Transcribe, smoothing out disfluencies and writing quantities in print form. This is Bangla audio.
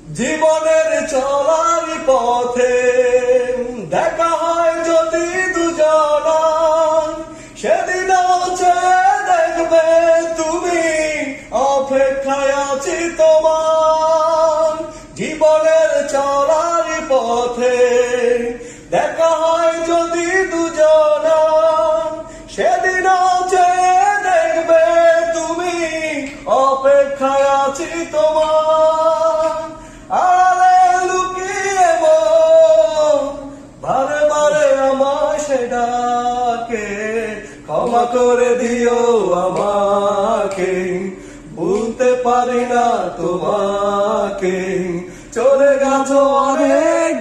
জীবনের চলার পথে দেখা হয় যদি দুজনার, সেদিন দেখবে তুমি, অপেক্ষায় আছি তোমার। জীবনের চলার পথে দেখা হয় যদি দুজনার, সেদিন দেখবে তুমি, অপেক্ষায় আছি তোমার। আরে লুকিয়ে বারে বারে আমায় সে ডাকে, ক্ষমা করে দিও আমাকে, ভুলতে পারি না তোমাকে। চলে গেছো অনেক